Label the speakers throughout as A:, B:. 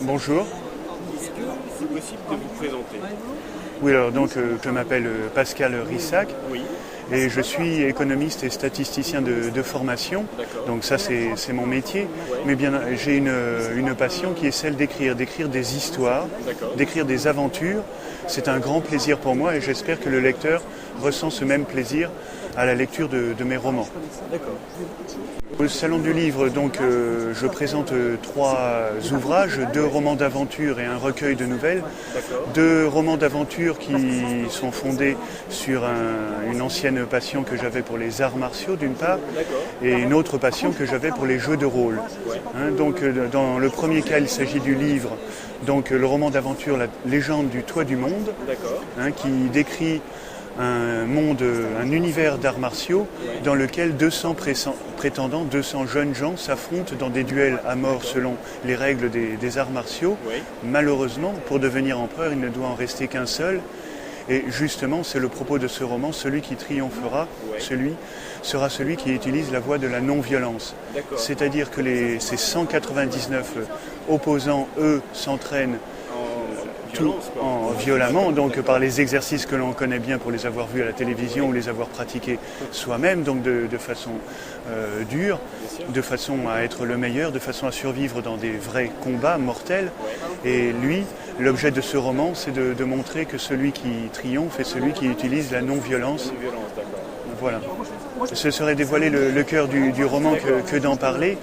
A: Bonjour.
B: Est-ce que c'est possible de vous présenter?
A: Oui, alors donc je m'appelle Pascal Rissac
B: Oui,
A: et je suis économiste et statisticien de formation.
B: d'accord.
A: Donc ça c'est mon métier.
B: Ouais.
A: Mais bien j'ai une passion qui est celle d'écrire des histoires,
B: D'accord.
A: d'écrire des aventures. C'est un grand plaisir pour moi et j'espère que le lecteur ressent ce même plaisir à la lecture de mes romans.
B: D'accord.
A: Au Salon du Livre, donc, je présente 3 ouvrages, 2 romans d'aventure et un recueil de nouvelles.
B: D'accord.
A: 2 romans d'aventure qui sont fondés sur une ancienne passion que j'avais pour les arts martiaux d'une part,
B: D'accord.
A: et une autre passion que j'avais pour les jeux de rôle. Donc dans le premier cas, il s'agit du livre, donc le roman d'aventure La légende du toit du monde,
B: D'accord.
A: qui décrit un monde, un univers d'arts martiaux dans lequel 200 prétendants, 200 jeunes gens s'affrontent dans des duels à mort selon les règles des arts martiaux.
B: Oui.
A: Malheureusement, pour devenir empereur, il ne doit en rester qu'un seul. Et justement, c'est le propos de ce roman, celui qui triomphera, sera celui qui utilise la voie de la non-violence.
B: D'accord.
A: C'est-à-dire que ces 199 opposants, eux, s'entraînent violemment, donc par les exercices que l'on connaît bien pour les avoir vus à la télévision ou les avoir pratiqués soi-même, donc de façon dure, de façon à être le meilleur, de façon à survivre dans des vrais combats mortels. Et lui, l'objet de ce roman, c'est de montrer que celui qui triomphe est celui qui utilise la non-violence.
B: Non-violence, d'accord.
A: Voilà. Ce serait dévoiler le cœur du roman que d'en parler,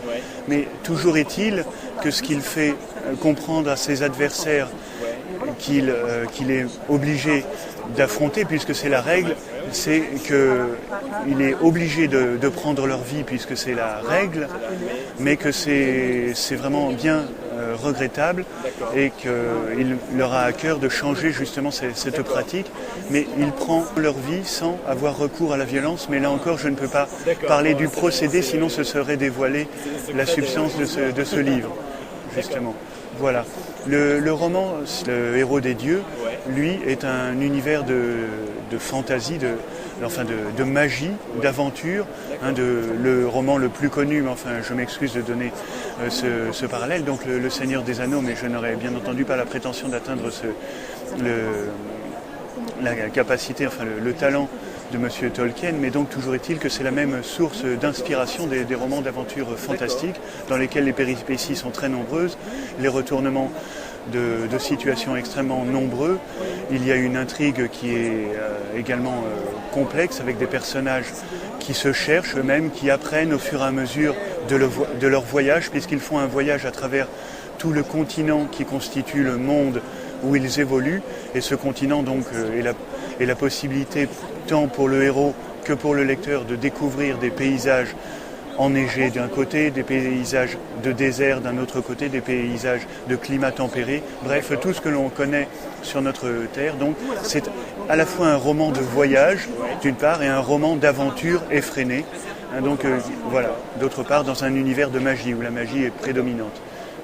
A: mais toujours est-il que ce qu'il fait comprendre à ses adversaires qu'il est obligé d'affronter, puisque c'est la règle, c'est qu'il est obligé de prendre leur vie, puisque c'est la règle, mais que c'est vraiment bien regrettable et qu'il leur a à cœur de changer justement cette pratique, mais il prend leur vie sans avoir recours à la violence. Mais là encore, je ne peux pas parler du procédé, sinon ce serait dévoiler la substance de ce livre, justement. Voilà. Le roman, Le héros des dieux, lui, est un univers de fantaisie, de magie, d'aventure. Le roman le plus connu, mais enfin je m'excuse de donner ce parallèle, donc le Seigneur des Anneaux, mais je n'aurais bien entendu pas la prétention d'atteindre la capacité, enfin le talent de M. Tolkien, mais donc toujours est-il que c'est la même source d'inspiration des romans d'aventure fantastiques, dans lesquels les péripéties sont très nombreuses, les retournements de situations extrêmement nombreux. Il y a une intrigue qui est également complexe, avec des personnages qui se cherchent eux-mêmes, qui apprennent au fur et à mesure de leur voyage, puisqu'ils font un voyage à travers tout le continent qui constitue le monde où ils évoluent, et ce continent donc est la possibilité tant pour le héros que pour le lecteur de découvrir des paysages enneigés d'un côté, des paysages de désert d'un autre côté, des paysages de climat tempéré, bref, tout ce que l'on connaît sur notre terre. Donc c'est à la fois un roman de voyage d'une part et un roman d'aventure effrénée, donc voilà, d'autre part dans un univers de magie où la magie est prédominante.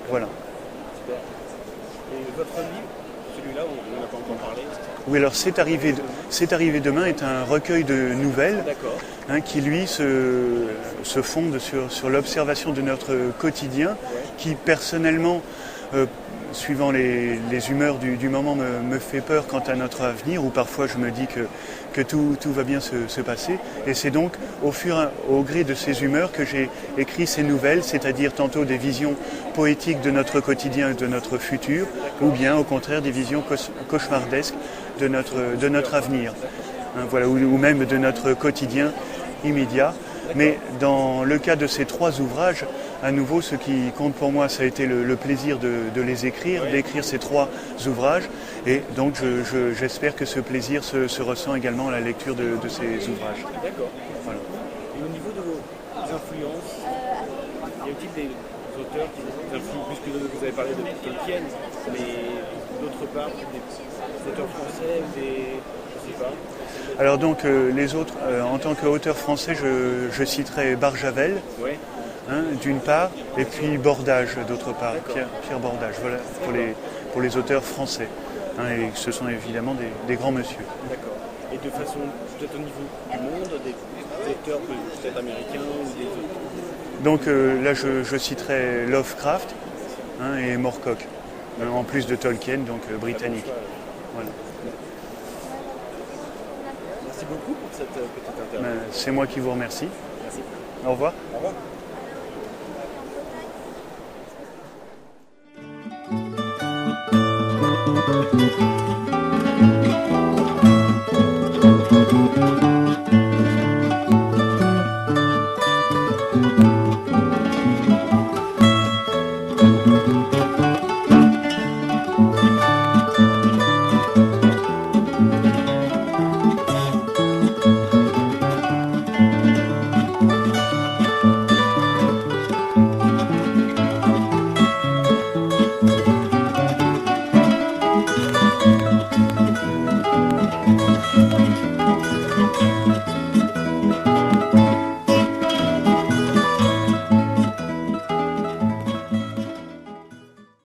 A: Voilà.
B: Super. Et votre livre, celui-là, on n'a pas encore parlé.
A: Oui, alors C'est arrivé demain est un recueil de nouvelles qui lui se fonde sur l'observation de notre quotidien, qui personnellement, suivant les humeurs du moment, me fait peur quant à notre avenir, où parfois je me dis que tout va bien se passer. Et c'est donc au gré de ces humeurs que j'ai écrit ces nouvelles, c'est-à-dire tantôt des visions poétiques de notre quotidien et de notre futur, ou bien au contraire des visions cauchemardesques de notre avenir, voilà, ou même de notre quotidien immédiat. Mais dans le cas de ces 3 ouvrages, à nouveau, ce qui compte pour moi, ça a été le plaisir de les écrire, d'écrire ces 3 ouvrages. Et donc, j'espère que ce plaisir se ressent également à la lecture de ces ouvrages.
B: D'accord.
A: Voilà.
B: Et au niveau de vos influences, y a-t-il des auteurs qui vous influent, puisque vous avez parlé de Tolkien, mais d'autre part, des auteurs français, je sais pas.
A: Alors donc, les autres, en tant qu'auteur français, je citerai Barjavel. D'une part, et puis Bordage d'autre part, Pierre Bordage, voilà, pour les auteurs français. Et ce sont évidemment des grands monsieur.
B: D'accord. Et de façon, peut-être au niveau du monde, des auteurs peut-être américains ou des autres.
A: Donc là, je citerai Lovecraft et Moorcock. en plus de Tolkien, donc britannique. Voilà.
B: Merci beaucoup pour cette petite interview.
A: C'est moi qui vous remercie.
B: Merci.
A: Au revoir.
B: Au revoir.
C: Thank you.